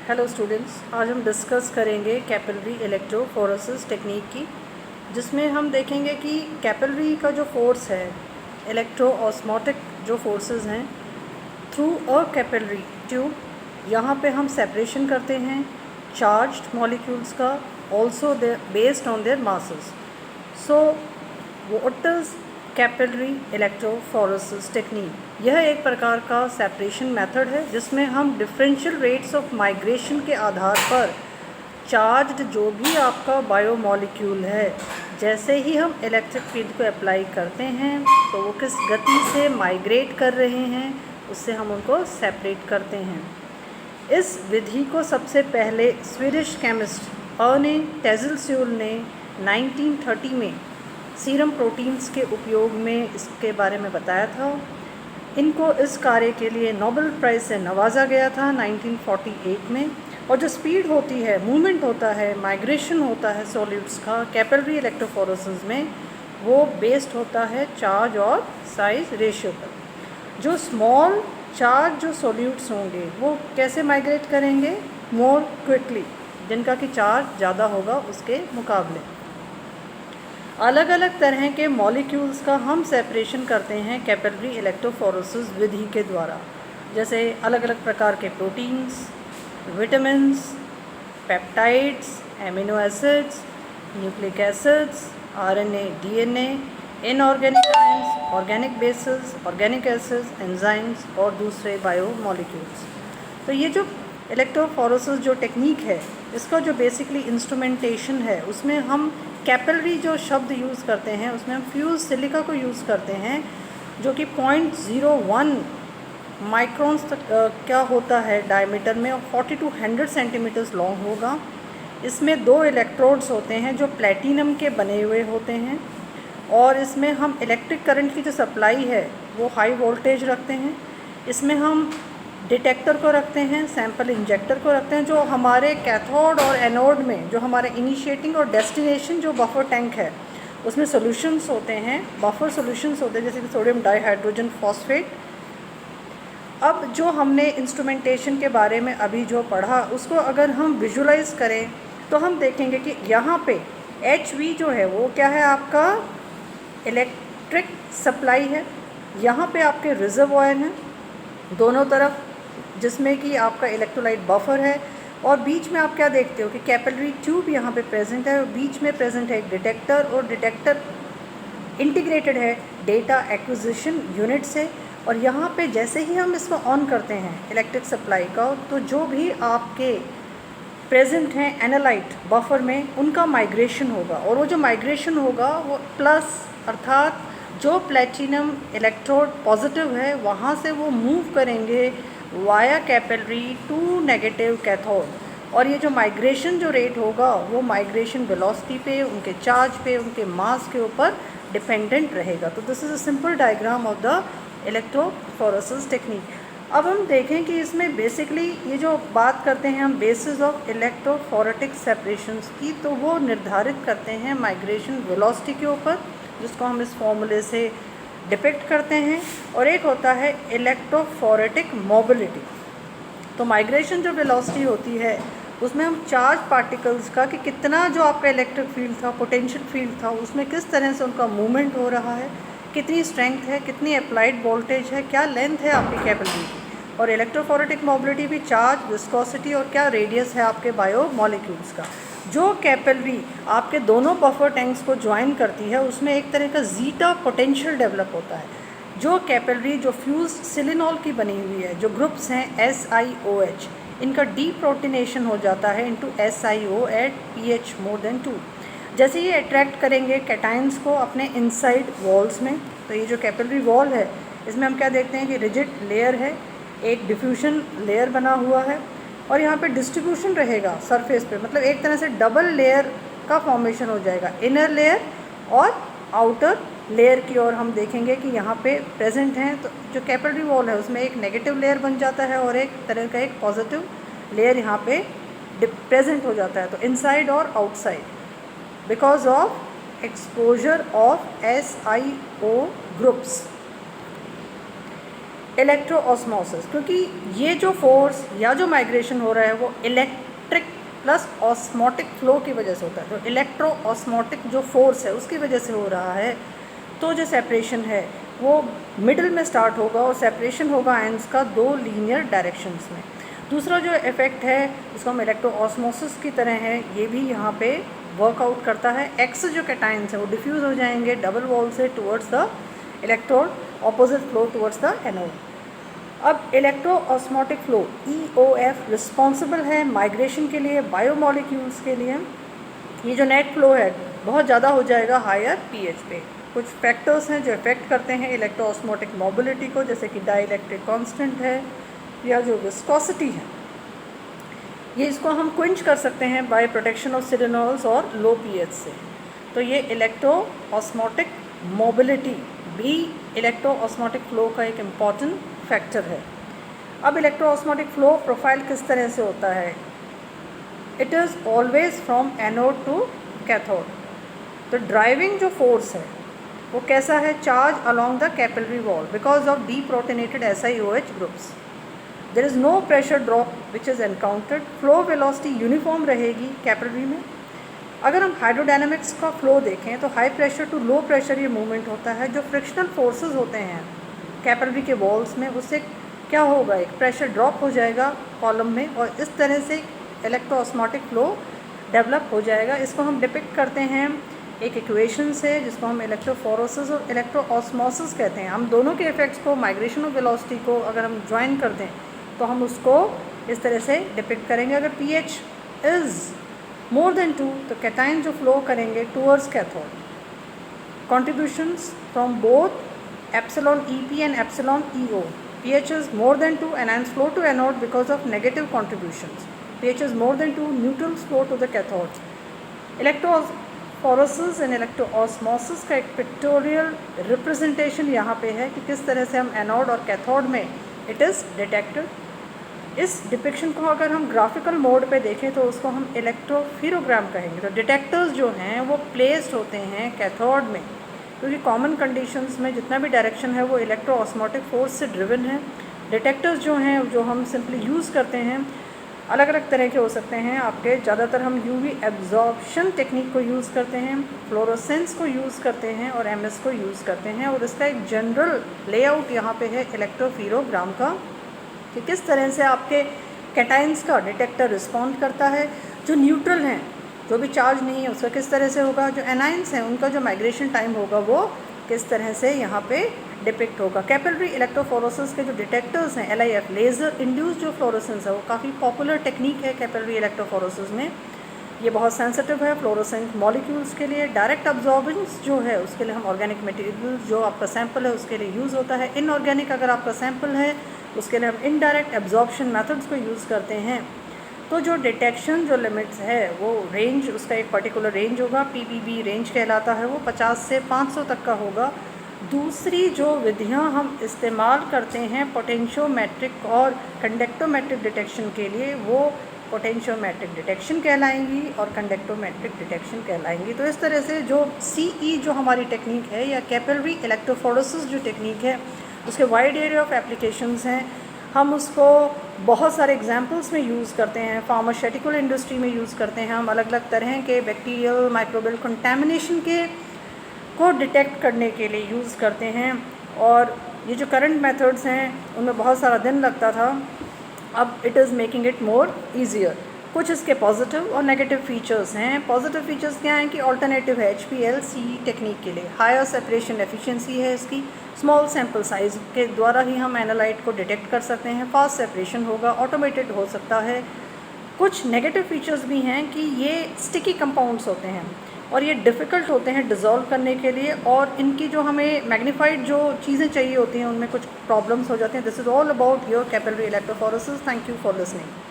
Hello students, आज हम discuss करेंगे कैपिलरी इलेक्ट्रोफोरेसिस टेक्निक की, जिसमें हम देखेंगे कि कैपिलरी का जो फोर्स है, इलेक्ट्रो ऑस्मोटिक जो फोर्सेस हैं थ्रू अ कैपिलरी ट्यूब, यहाँ पे हम सेपरेशन करते हैं चार्ज्ड मॉलिक्यूल्स का, also based on their masses. So what is capillary electrophoresis technique? यह एक प्रकार का सेपरेशन मेथड है जिसमें हम डिफरेंशियल रेट्स ऑफ माइग्रेशन के आधार पर चार्ज्ड जो भी आपका बायोमॉलिक्यूल है, जैसे ही हम इलेक्ट्रिक फील्ड को अप्लाई करते हैं तो वो किस गति से माइग्रेट कर रहे हैं, उससे हम उनको सेपरेट करते हैं। इस विधि को सबसे पहले स्वीडिश केमिस्ट अर्ने टेज़लस्यूल ने 1930 में सीरम प्रोटीन्स के उपयोग में इसके बारे में बताया था। इनको इस कार्य के लिए नोबेल प्राइज़ से नवाजा गया था 1948 में। और जो स्पीड होती है, मूवमेंट होता है, माइग्रेशन होता है सॉल्यूट्स का कैपिलरी इलेक्ट्रोफोरेसिस में, वो बेस्ड होता है चार्ज और साइज रेशियो पर। जो स्मॉल चार्ज जो सॉल्यूट्स होंगे वो कैसे माइग्रेट करेंगे? मोर क्विकली, जिनका कि चार्ज ज़्यादा होगा उसके मुकाबले। अलग अलग तरह के मॉलिक्यूल्स का हम सेपरेशन करते हैं कैपिलरी इलेक्ट्रोफोरेसिस विधि के द्वारा, जैसे अलग अलग प्रकार के proteins, vitamins, peptides, amino acids, nucleic acids, RNA, DNA, inorganic ions, organic basis, organic acids, enzymes और दूसरे बायोमॉलिक्यूल्स। तो ये जो इलेक्ट्रोफोरेसिस जो टेक्निक है, इसका जो बेसिकली इंस्ट्रूमेंटेशन है, उसमें हम कैपिलरी जो शब्द यूज़ करते हैं उसमें हम फ्यूज सिलिका को यूज़ करते हैं, जो कि 0.01 माइक्रोन्स तक क्या होता है डायमीटर में, और 40 to 100 सेंटीमीटर्स लॉन्ग होगा। इसमें 2 इलेक्ट्रोड्स होते हैं जो प्लेटिनम के बने हुए होते हैं, और इसमें हम इलेक्ट्रिक करंट की जो सप्लाई है वो हाई वोल्टेज रखते हैं। इसमें हम डिटेक्टर को रखते हैं, सैंपल इंजेक्टर को रखते हैं, जो हमारे कैथोड और एनोड में जो हमारे इनिशिएटिंग और डेस्टिनेशन जो बफर टैंक है उसमें सॉल्यूशंस होते हैं, बफर सॉल्यूशंस होते हैं, जैसे कि सोडियम डाइहाइड्रोजन फॉस्फेट। अब जो हमने इंस्ट्रूमेंटेशन के बारे में अभी जो पढ़ा, उसको अगर हम विजुलाइज करें तो हम देखेंगे कि यहाँ पे HV जो है वो क्या है, आपका इलेक्ट्रिक सप्लाई है। यहाँ पे आपके रिजर्वॉयर हैं दोनों तरफ, जिसमें कि आपका इलेक्ट्रोलाइट बफर है, और बीच में आप क्या देखते हो कि कैपिलरी ट्यूब यहाँ पे प्रेजेंट है, और बीच में प्रेजेंट है एक डिटेक्टर, और डिटेक्टर इंटीग्रेटेड है डेटा एक्विजिशन यूनिट से। और यहाँ पे जैसे ही हम इसको ऑन करते हैं इलेक्ट्रिक सप्लाई का, तो जो भी आपके प्रेजेंट हैं एनालाइट बफर में, उनका माइग्रेशन होगा, और वो जो माइग्रेशन होगा वो प्लस, अर्थात जो प्लेटिनम इलेक्ट्रोड पॉजिटिव है वहाँ से वो मूव करेंगे via capillary to negative cathode. और ये जो माइग्रेशन जो रेट होगा वो माइग्रेशन वेलोसिटी पे, उनके चार्ज पे, उनके मास के ऊपर डिपेंडेंट रहेगा। तो this is a simple diagram of the electrophoresis technique. अब हम देखें कि इसमें बेसिकली ये जो बात करते हैं हम बेसिस ऑफ इलेक्ट्रोफोरेटिक सेपरेशंस की, तो वो निर्धारित करते हैं माइग्रेशन वेलोसिटी के ऊपर, जिसको हम इस फॉर्मूले से डिपिक्ट करते हैं, और एक होता है इलेक्ट्रोफोरेटिक मोबिलिटी। तो माइग्रेशन जो वेलोसिटी होती है उसमें हम चार्ज पार्टिकल्स का कि कितना जो आपका इलेक्ट्रिक फील्ड था, पोटेंशियल फील्ड था, उसमें किस तरह से उनका मूवमेंट हो रहा है, कितनी स्ट्रेंथ है, कितनी अप्लाइड वोल्टेज है, क्या लेंथ है आपकी कैपिलरी की। और इलेक्ट्रोफोरेटिक मोबिलिटी भी चार्ज, विस्कोसिटी और क्या रेडियस है आपके बायोमॉलिक्यूल्स का। जो कैपिलरी आपके दोनों बफर टैंक्स को ज्वाइन करती है उसमें एक तरह का जीटा पोटेंशियल डेवलप होता है। जो कैपिलरी जो फ्यूज सिलिनॉल की बनी हुई है, जो ग्रुप्स हैं SiOH, इनका डीप्रोटिनेशन हो जाता है into SiO at pH more than 2। जैसे ये अट्रैक्ट करेंगे कैटाइंस को अपने इनसाइड वॉल्स में, तो ये जो कैपिलरी वॉल है इसमें हम क्या देखते हैं कि रिजिड लेयर है, एक डिफ्यूजन लेयर बना हुआ है, और यहाँ पे डिस्ट्रीब्यूशन रहेगा सरफेस पे, मतलब एक तरह से डबल लेयर का फॉर्मेशन हो जाएगा, इनर लेयर और आउटर लेयर की। और हम देखेंगे कि यहाँ पे प्रेजेंट हैं, तो जो कैपिलरी वॉल है उसमें एक नेगेटिव लेयर बन जाता है और एक तरह का एक पॉजिटिव लेयर यहाँ पे प्रेजेंट हो जाता है, तो इनसाइड और outside, because of exposure of SiO groups. Electroosmosis, क्योंकि ये जो फोर्स या जो माइग्रेशन हो रहा है वो इलेक्ट्रिक प्लस ऑस्मोटिक फ्लो की वजह से होता है। तो इलेक्ट्रोऑस्मोटिक जो फोर्स है उसकी वजह से हो रहा है। तो जो सेपरेशन है वो मिडिल में स्टार्ट होगा और सेपरेशन होगा आयंस का दो लीनियर डायरेक्शंस में। दूसरा जो इफ़ेक्ट है जिसको हम इलेक्ट्रोऑस्मोसिस की तरह है, ये भी यहाँ पे वर्कआउट करता है। एक्स जो कैटाइंस है वो डिफ्यूज़ हो जाएंगे डबल वॉल से towards the electrode, opposite flow towards the anode. अब इलेक्ट्रोऑस्मोटिक फ्लो EOF रिस्पॉन्सिबल है माइग्रेशन के लिए, बायोमोलिक्यूल्स के लिए। ये जो नेट फ्लो है बहुत ज़्यादा हो जाएगा हायर pH पे। कुछ फैक्टर्स हैं जो इफेक्ट करते हैं इलेक्ट्रोऑस्मोटिक मोबिलिटी को, जैसे कि डाइलेक्ट्रिक कांस्टेंट है या जो विस्कोसिटी है, ये इसको हम क्विंच कर सकते हैं बाय प्रोटेक्शन ऑफ सिरेनॉल्स और लो pH से। तो ये इलेक्ट्रोऑस्मोटिक मोबिलिटी भी इलेक्ट्रोऑस्मोटिक फ्लो का एक इम्पॉर्टेंट फैक्टर है। अब इलेक्ट्रोऑस्मोटिक फ्लो प्रोफाइल किस तरह से होता है? It is always from anode to cathode. तो ड्राइविंग जो फोर्स है वो कैसा है? Charge along the capillary wall because of deprotonated SiOH groups. There is no pressure drop which is encountered. Flow velocity uniform रहेगी कैपिलरी में। अगर हम हाइड्रोडायनामिक्स का फ्लो देखें तो high pressure to low pressure ये मूवमेंट होता है। जो फ्रिक्शनल फोर्सेस होते हैं कैपिलरी के वॉल्स में, उससे क्या होगा? एक प्रेशर ड्रॉप हो जाएगा कॉलम में और इस तरह से इलेक्ट्रोऑस्मोटिक फ्लो डेवलप हो जाएगा। इसको हम डिपिक्ट करते हैं एक इक्वेशन से जिसको हम इलेक्ट्रोफोरोसिस और इलेक्ट्रोऑस्मोसिस कहते हैं। हम दोनों के इफेक्ट्स को, माइग्रेशन ऑफ वेलोसिटी को अगर हम ज्वाइन कर दें तो हम उसको इस तरह से डिपिक्ट करेंगे। अगर pH इज़ मोर देन 2 तो कैटाइन जो फ्लो करेंगे towards cathode. Contributions from both epsilon EP and epsilon EO। pH is more than 2 anions flow to anode because of negative contributions. pH is more than 2 neutrals flow to the cathode. Electrophoresis and electroosmosis का एक pictorial representation यहाँ पे है कि किस तरह से हम एनोड और कैथोड में इट इज़ डिटेक्टेड। इस डिपिक्शन को अगर हम ग्राफिकल मोड पे देखें तो उसको हम इलेक्ट्रोफिरोग्राम कहेंगे। तो डिटेक्टर्स जो हैं वो प्लेस्ड होते हैं कैथोड में, क्योंकि कॉमन कंडीशंस में जितना भी डायरेक्शन है वो इलेक्ट्रोऑस्मोटिक फोर्स से ड्रिवन है। डिटेक्टर्स जो हैं जो हम सिंपली यूज़ करते हैं अलग अलग तरह के हो सकते हैं आपके। ज़्यादातर हम UV एब्जॉर्प्शन टेक्निक को यूज़ करते हैं, फ्लोरोसेंस को यूज़ करते हैं और MS को यूज़ करते हैं। और इसका एक जनरल लेआउट यहाँ पे है इलेक्ट्रोफिरोग्राम का कि किस तरह से आपके कैटाइंस का डिटेक्टर रिस्पॉन्ड करता है। जो न्यूट्रल हैं, जो भी चार्ज नहीं है, उसका किस तरह से होगा। जो एनाइंस हैं उनका जो माइग्रेशन टाइम होगा वो किस तरह से यहाँ पे डिपिक्ट होगा। कैपिलरी इलेक्ट्रोफोरोसिस के जो डिटेक्टर्स हैं LIF, लेज़र इंड्यूस जो फ्लोरोसेंस है, वो काफ़ी पॉपुलर टेक्निक है कैपिलरी इलेक्ट्रोफोरोसिस में। ये बहुत सेंसिटिव है फ्लोरोसेंट मॉलिक्यूल्स के लिए। डायरेक्ट अब्जॉर्बेंस जो है उसके लिए हम ऑर्गेनिक मटेरियल जो आपका सैंपल है उसके लिए यूज़ होता है। इनऑर्गेनिक अगर आपका सैंपल है उसके लिए हम इनडायरेक्ट एब्जॉर्प्शन मेथड्स को यूज़ करते हैं। तो जो डिटेक्शन जो लिमिट्स है वो रेंज, उसका एक पर्टिकुलर रेंज होगा, PBB रेंज कहलाता है, वो 50 से 500 तक का होगा। दूसरी जो विधियां हम इस्तेमाल करते हैं पोटेंशियोमेट्रिक और कंडक्टोमेट्रिक डिटेक्शन के लिए, वो पोटेंशियोमेट्रिक डिटेक्शन कहलाएंगी और कंडक्टोमेट्रिक डिटेक्शन कहलाएंगी। तो इस तरह से जो CE जो हमारी टेक्निक है या कैपिलरी इलेक्ट्रोफोरोसिस जो टेक्निक है उसके वाइड एरिया ऑफ एप्लीकेशंस हैं। हम उसको बहुत सारे एग्जांपल्स में यूज़ करते हैं, फार्मास्यूटिकल इंडस्ट्री में यूज़ करते हैं। हम अलग अलग तरह के बैक्टीरियल माइक्रोबियल कंटेमिनेशन के को डिटेक्ट करने के लिए यूज़ करते हैं। और ये जो करंट मेथड्स हैं उनमें बहुत सारा दिन लगता था, अब it is making it more easier. कुछ इसके पॉजिटिव और नेगेटिव फीचर्स हैं। पॉजिटिव फीचर्स क्या हैं कि ऑल्टरनेटिव है HPLC टेक्निक के लिए, हायर सेपरेशन एफिशिएंसी है इसकी, स्मॉल सैम्पल साइज़ के द्वारा ही हम एनालाइट को डिटेक्ट कर सकते हैं, फास्ट सेपरेशन होगा, ऑटोमेटेड हो सकता है। कुछ नेगेटिव फीचर्स भी हैं कि ये स्टिकी कंपाउंड्स होते हैं और ये डिफ़िकल्ट होते हैं डिज़ोल्व करने के लिए, और इनकी जो हमें मैग्नीफाइड जो चीज़ें चाहिए होती हैं उनमें कुछ प्रॉब्लम्स हो जाते हैं। This is all about your capillary electrophoresis. Thank you for listening.